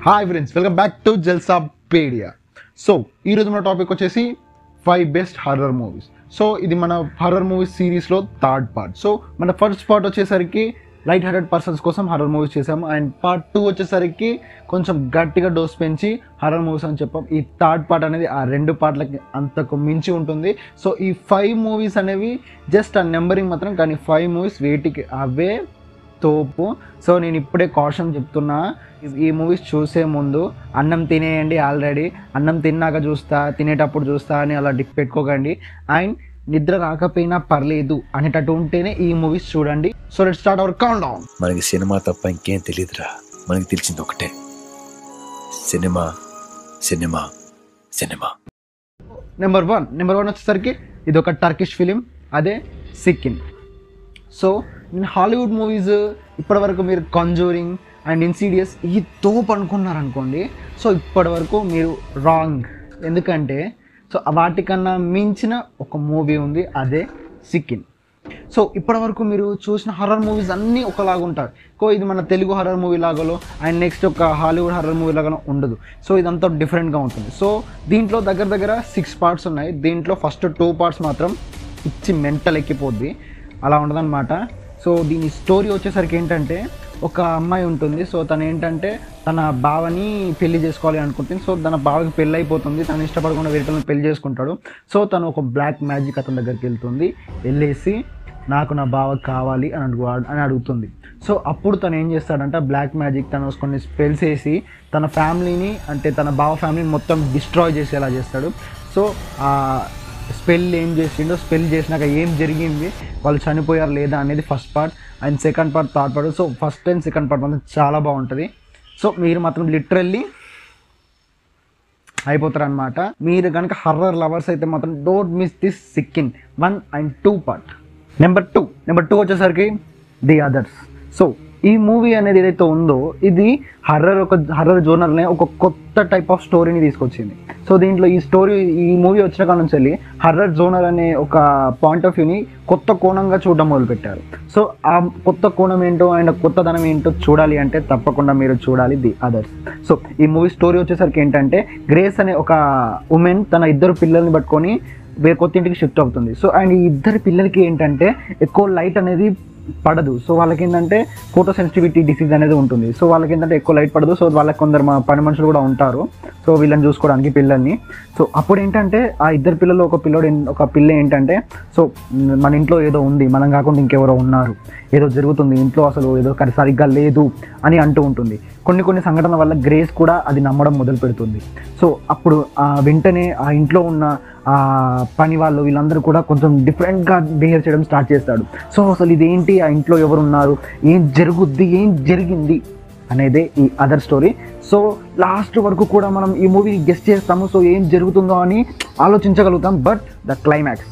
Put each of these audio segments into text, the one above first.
Hi friends, welcome back to Jalsapedia. So ఈరోజు మన topic వచ్చేసి 5 బెస్ట్ హర్రర్ మూవీస్. సో ఇది మన హర్రర్ మూవీస్ సిరీస్లో థర్డ్ పార్ట్. సో మన ఫస్ట్ పార్ట్ వచ్చేసరికి లైట్ హార్టెడ్ పర్సన్స్ కోసం హర్రర్ మూవీస్ చేసాము, అండ్ పార్ట్ 2 వచ్చేసరికి కొంచెం గట్టిగా డోస్ పెంచి హర్రర్ మూవీస్ అని చెప్పాం. ఈ థర్డ్ పార్ట్ అనేది ఆ 2 పార్ట్లకి అంతకు మించి ఉంటుంది. సో ఈ 5 మూవీస్ అనేవి జస్ట్ ఆ నెంబరింగ్ మాత్రం, కానీ 5 మూవీస్ వేటికి అవే తోపు. సో నేను ఇప్పుడే కాషన్ చెప్తున్నా, ఈ మూవీస్ చూసే ముందు అన్నం తినేయండి, ఆల్రెడీ అన్నం తిన్నాక చూస్తా, తినేటప్పుడు చూస్తా అని అలా డిక్ పెట్టుకోకండి. అండ్ నిద్ర రాకపోయినా పర్లేదు అనేటట్టు ఉంటేనే ఈ మూవీస్ చూడండి. So let's start our count down. మనకి సినిమా తప్ప ఇంకేం తెలియదురా, మనకి తెలిసింది ఒకటే, cinema cinema cinema. Number one వచ్చేసరికి ఇది ఒక టర్కిష్ ఫిలిం, అదే సిక్కిన్. సో నేను హాలీవుడ్ మూవీస్ ఇప్పటివరకు మీరు కాంజూరింగ్ అండ్ ఇన్సిడియస్ ఈ తోపు అనుకున్నారనుకోండి, సో ఇప్పటివరకు మీరు రాంగ్. ఎందుకంటే సో వాటికన్నా మించిన ఒక మూవీ ఉంది, అదే సిక్కిన్. సో ఇప్పటివరకు మీరు చూసిన హర్రర్ మూవీస్ అన్నీ ఒకలాగా ఉంటాయి. ఇది మన తెలుగు హర్రర్ మూవీ లాగాలో అండ్ నెక్స్ట్ ఒక హాలీవుడ్ హర్రర్ మూవీ లాగానో ఉండదు. సో ఇదంతా డిఫరెంట్గా ఉంటుంది. సో దీంట్లో దగ్గర 6 పార్ట్స్ ఉన్నాయి. దీంట్లో ఫస్ట్ 2 పార్ట్స్ మాత్రం ఇచ్చి మెంటల్ ఎక్కిపోద్ది, అలా ఉండదన్నమాట. సో దీని స్టోరీ వచ్చేసరికి ఏంటంటే, ఒక అమ్మాయి ఉంటుంది. సో తను ఏంటంటే తన బావని పెళ్లి చేసుకోవాలి అనుకుంటుంది. సో తన బావకి పెళ్ళి అయిపోతుంది, తను ఇష్టపడకుండా వేరేటోళ్ళని పెళ్లి చేసుకుంటాడు. సో తను ఒక బ్లాక్ మ్యాజిక్ అతని దగ్గరికి వెళ్తుంది, వెళ్ళేసి నాకు నా బావ కావాలి అని అడుగుతుంది. సో అప్పుడు తను ఏం చేస్తాడంటే బ్లాక్ మ్యాజిక్ తను కొన్ని స్పెల్స్ వేసి తన ఫ్యామిలీని, అంటే తన బావ ఫ్యామిలీని మొత్తం డిస్ట్రాయ్ చేసేలా చేస్తాడు. సో స్పెల్ ఏం చేసిండో, స్పెల్ చేసినాక ఏం జరిగింది, వాళ్ళు చనిపోయారు లేదా అనేది first part. And second part, third part. So first and second part మాత్రం చాలా బాగుంటుంది. సో మీరు మాత్రం లిటరల్లీ అయిపోతారు అనమాట. మీరు కనుక హర్రర్ లవర్స్ అయితే మాత్రం డోంట్ మిస్ దిస్ సిక్కిన్ 1 and 2 పార్ట్. నెంబర్ టూ వచ్చేసరికి ది అదర్స్. సో ఈ మూవీ అనేది ఏదైతే ఉందో, ఇది హర్రర్ జోనర్నే ఒక కొత్త టైప్ ఆఫ్ స్టోరీని తీసుకొచ్చింది. సో దీంట్లో ఈ మూవీ వచ్చిన కాడ నుంచి వెళ్ళి హర్రర్ జోనర్ అనే ఒక పాయింట్ ఆఫ్ వ్యూని కొత్త కోణంగా చూడడం మొదలుపెట్టారు. సో ఆ కొత్త కోణం ఏంటో అండ్ కొత్తదనం ఏంటో చూడాలి అంటే తప్పకుండా మీరు చూడాలి ది అదర్స్. సో ఈ మూవీ స్టోరీ వచ్చేసరికి ఏంటంటే, గ్రేస్ అనే ఒక ఉమెన్ తన 2 పిల్లల్ని పట్టుకొని వేరే కొత్త ఇంటికి షిఫ్ట్ అవుతుంది. సో అండ్ ఈ 2 పిల్లలకి ఏంటంటే ఎక్కువ లైట్ అనేది పడదు. సో వాళ్ళకి ఏంటంటే ఫోటో సెన్సిటివిటీ డిసీజ్ అనేది ఉంటుంది. సో వాళ్ళకి ఏంటంటే ఎక్కువ లైట్ పడదు. సో వాళ్ళకి కొందరు పని మనుషులు కూడా ఉంటారు, సో వీళ్ళని చూసుకోవడానికి పిల్లల్ని. సో అప్పుడు ఏంటంటే ఆ 2 పిల్లలు ఒక పిల్ల ఏంటంటే, సో మన ఇంట్లో ఏదో ఉంది, మనం కాకుండా ఇంకెవరో ఉన్నారు, ఏదో జరుగుతుంది ఇంట్లో, అసలు ఏదో సరిగ్గా లేదు అని అంటూ ఉంటుంది. కొన్ని సంఘటనల వల్ల గ్రేస్ కూడా అది నమ్మడం మొదలు పెడుతుంది. సో అప్పుడు వెంటనే ఆ ఇంట్లో ఉన్న ఆ పని వాళ్ళు వీళ్ళందరూ కూడా కొంచెం డిఫరెంట్గా బిహేవ్ చేయడం స్టార్ట్ చేస్తాడు. సో అసలు ఇదేంటి, ఆ ఇంట్లో ఎవరున్నారు, ఏం జరిగింది అనేదే ఈ అదర్ స్టోరీ. సో లాస్ట్ వరకు కూడా మనం ఈ మూవీ గెస్ట్ చేస్తాము, సో ఏం జరుగుతుందో అని ఆలోచించగలుగుతాం. బట్ ద క్లైమాక్స్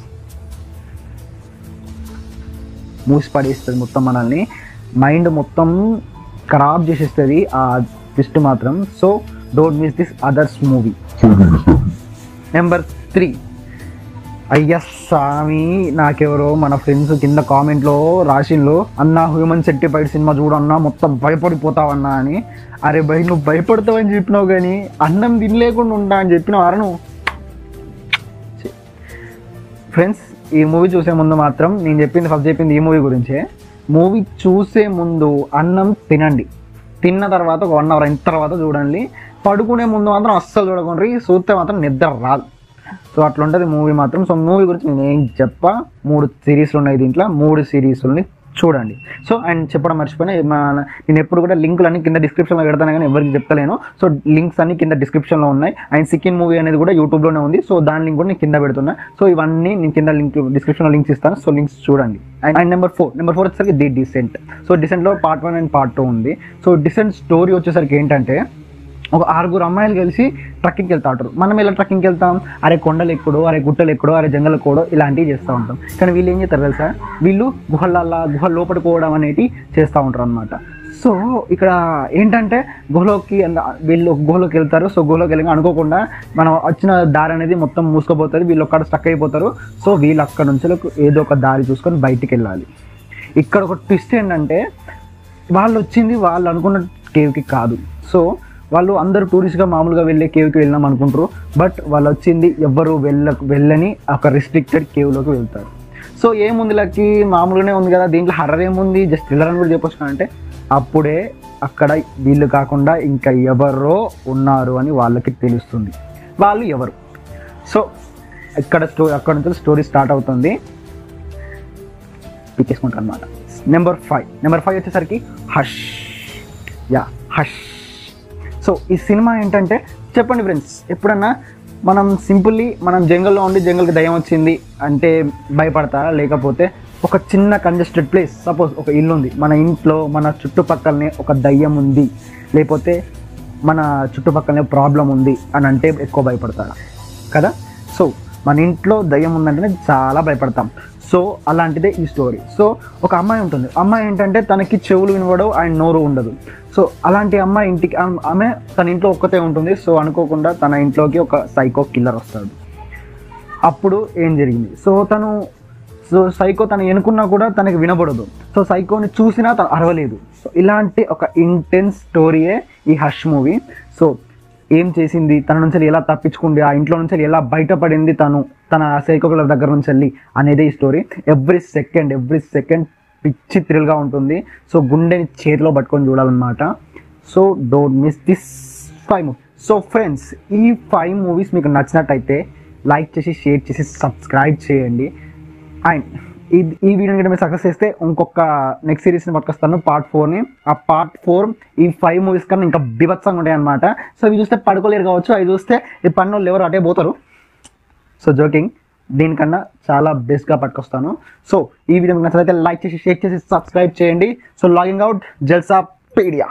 మూసి పడేస్తుంది మొత్తం, మనల్ని మైండ్ మొత్తం ఖరాబ్ చేసేస్తుంది ఆ ట్విస్ట్ మాత్రం. So don't miss this others movie. Number 3, అయ్యా స్వామి, నాకెవరో మన ఫ్రెండ్స్ కింద కామెంట్లో రాసిండ్లో, అన్నా హ్యూమన్ సెట్టిఫైడ్ సినిమా చూడన్నా మొత్తం భయపడిపోతావన్నా అని. అరే భయ్, నువ్వు భయపడతావని చెప్పినావు కానీ అన్నం తినలేకుండా ఉంటా అని చెప్పినావు. అరే నువ్వు ఫ్రెండ్స్, ఈ మూవీ చూసే ముందు మాత్రం నేను ఫస్ట్ చెప్పింది ఈ మూవీ గురించే. మూవీ చూసే ముందు అన్నం తినండి, తిన్న తర్వాత ఒక 1 hour అయిన తర్వాత చూడండి. పడుకునే ముందు మాత్రం అస్సలు చూడకండి, చూస్తే మాత్రం నిద్ర రాదు. సో అట్లా ఉంటుంది మూవీ మాత్రం. సో మూవీ గురించి నేను ఏం 3 సిరీస్లు ఉన్నాయి దీంట్లో, 3 సిరీస్ని చూడండి. సో అండ్ చెప్పడం మర్చిపోయినా, నేను ఎప్పుడు కూడా లింకులు అన్ని కింద డిస్క్రిప్షన్లో పెడతాను కానీ ఎవరికి చెప్తలేను. సో లింక్స్ అన్ని కింద డిస్క్రిప్షన్లో ఉన్నాయి. అండ్ సిక్కిన్ మూవీ అనేది కూడా యూట్యూబ్లోనే ఉంది. సో దాని లింక్ కూడా నేను కింద పెడుతున్నా. సో ఇవన్నీ నేను కింద డిస్క్రిప్షన్లో లింక్స్ ఇస్తాను. సో లింక్స్ చూడండి. అండ్ నెంబర్ 4 వచ్చేసరికి ది డిసెంట్. సో డిసెంట్లో పార్ట్ 1 అండ్ పార్ట్ 2 ఉంది. సో డిసెంట్ స్టోరీ వచ్చేసరికి ఏంటంటే, ఒక 6 అమ్మాయిలు కలిసి ట్రక్కింగ్కి వెళ్తా ఉంటారు. మనం ఎలా ట్రక్కింగ్కి వెళ్తాం, అరే కొండలు ఎక్కడో, అరే గుట్టలు ఎక్కడో, అరే జంగల్ ఎక్కడో ఇలాంటివి చేస్తూ ఉంటాం. కానీ వీళ్ళు ఏం చేస్తారు తెలుసా, వీళ్ళు గుహ లోపలికి పోవడం అనేది చేస్తూ ఉంటారు అనమాట. సో ఇక్కడ ఏంటంటే వీళ్ళు గుహలోకి వెళ్తారు. సో గుహలోకి వెళ్ళి అనుకోకుండా మనం వచ్చిన దారి అనేది మొత్తం మూసుకుపోతుంది, వీళ్ళు ఒక్కడ స్టక్ అయిపోతారు. సో వీళ్ళు అక్కడ నుంచి ఏదో ఒక దారి చూసుకొని బయటికి వెళ్ళాలి. ఇక్కడ ఒక ట్విస్ట్ ఏంటంటే, వాళ్ళు వచ్చింది వాళ్ళు అనుకున్న కేవ్కి కాదు. సో వాళ్ళు అందరూ టూరిస్ట్గా మామూలుగా వెళ్ళే కేవ్కి వెళ్ళినాం అనుకుంటారు, బట్ వాళ్ళు వచ్చింది ఎవ్వరు వెళ్ళని ఒక రిస్ట్రిక్టెడ్ కేవ్లోకి వెళ్తారు. సో ఏముంది లక్కి, మామూలుగానే ఉంది కదా, దీంట్లో హర్రర్ ఏముంది, జస్ట్ థ్రిల్లర్ అని కూడా చెప్పొచ్చు అంటే అప్పుడే అక్కడ వీళ్ళు కాకుండా ఇంకా ఎవరో ఉన్నారు అని వాళ్ళకి తెలుస్తుంది. వాళ్ళు ఎవరు? సో అక్కడ నుంచి స్టోరీ స్టార్ట్ అవుతుంది, పిక్కేసుకుంటారు అనమాట. నెంబర్ 5 వచ్చేసరికి హష్. హష్. సో ఈ సినిమా ఏంటంటే, చెప్పండి ఫ్రెండ్స్, ఎప్పుడన్నా మనం జంగల్లో ఉండి జంగల్కి దయ్యం వచ్చింది అంటే భయపడతారా? లేకపోతే ఒక చిన్న కంజెస్టెడ్ ప్లేస్, సపోజ్ ఒక ఇల్లు ఉంది, మన ఇంట్లో మన చుట్టుపక్కలనే ఒక దయ్యం ఉంది, లేకపోతే మన చుట్టుపక్కలనే ప్రాబ్లం ఉంది అని అంటే ఎక్కువ భయపడతారా కదా? సో మన ఇంట్లో దయ్యం ఉందంటేనే చాలా భయపడతాం. సో అలాంటిదే ఈ స్టోరీ. సో ఒక అమ్మాయి ఉంటుంది, అమ్మాయి ఏంటంటే తనకి చెవులు వినబడవు అండ్ నోరు ఉండదు. సో అలాంటి అమ్మాయి ఇంటికి ఆమె తన ఇంట్లో ఒక్కతే ఉంటుంది. సో అనుకోకుండా తన ఇంట్లోకి ఒక సైకో కిల్లర్ వస్తాడు. అప్పుడు ఏం జరిగింది? సో సైకో తను ఎనుకున్నా కూడా తనకి వినబడదు. సో సైకోని చూసినా తను అరవలేదు. సో ఇలాంటి ఒక ఇంటెన్స్ స్టోరీయే ఈ హష్ మూవీ. సో ఏం చేసింది, తన నుంచి ఎలా తప్పించుకుంది, ఆ ఇంట్లో నుంచి ఎలా బయటపడింది తన సైకో కిల్లర్ దగ్గర నుంచి వెళ్ళి అనేదే ఈ స్టోరీ. ఎవ్రీ సెకండ్ పిచ్చి థ్రిల్గా ఉంటుంది. సో గుండెని చేతిలో పట్టుకొని చూడాలన్నమాట. So don't miss this 5 movies. So friends, ఈ 5 మూవీస్ మీకు నచ్చినట్టయితే లైక్ చేసి, షేర్ చేసి, సబ్స్క్రైబ్ చేయండి. అండ్ ఈ వీడియోని కూడా మీరు సక్సెస్ చేస్తే ఇంకొక నెక్స్ట్ సిరీస్ని పట్టుకొస్తాను, పార్ట్ 4ని. ఆ పార్ట్ 4 ఈ 5 మూవీస్ కన్నా ఇంకా బీభత్సంగా ఉంటాయి అనమాట. సో ఇవి చూస్తే పడుకోలేరు కావచ్చు, అవి చూస్తే ఈ పన్నులు ఎవరు అటే పోతారు. సో జోకింగ్, దీనికన్నా చాలా బెస్ట్గా పట్టుకొస్తాను. సో ఈ వీడియో మీకు నచ్చినట్లయితే లైక్ చేసి, షేర్ చేసి, సబ్స్క్రైబ్ చేయండి. సో లాగింగ్ అవుట్, జల్సా పీడియా.